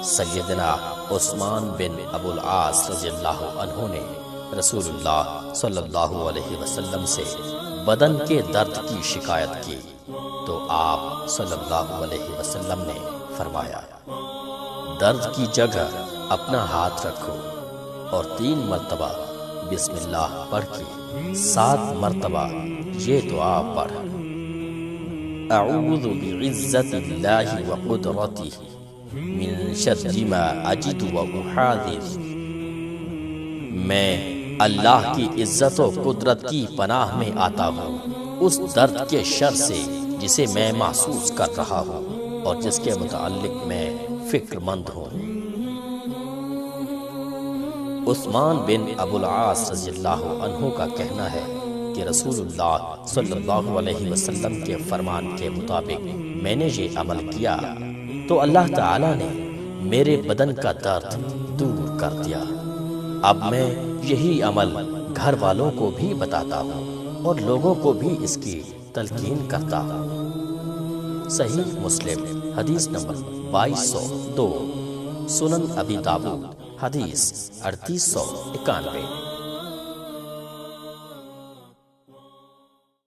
سیدنا عثمان بن ابو العاص رضی اللہ عنہ نے رسول اللہ صلی اللہ علیہ وسلم سے بدن کے درد کی شکایت کی تو آپ صلی اللہ علیہ وسلم نے فرمایا، درد کی جگہ اپنا ہاتھ رکھو اور 3 مرتبہ بسم اللہ پڑھ کے 7 مرتبہ یہ دعا پڑھ، اعوذ بعزت اللہ وقدرتہ من شر ما اجد واحاذر، میں اللہ کی عزت و قدرت کی پناہ میں آتا ہوں اس درد کے شر سے جسے میں محسوس کر رہا ہوں اور جس کے متعلق میں فکر مند ہوں۔ عثمان بن ابو العاص رضی اللہ عنہ کا کہنا ہے کہ رسول اللہ صلی اللہ علیہ وسلم کے فرمان کے مطابق میں نے یہ عمل کیا تو اللہ تعالی نے میرے بدن کا درد دور کر دیا۔ اب میں یہی عمل گھر والوں کو بھی بتاتا ہوں اور لوگوں کو بھی اس کی تلقین کرتا ہوں۔ صحیح مسلم حدیث نمبر 2202، سنن ابی داؤد حدیث 3891۔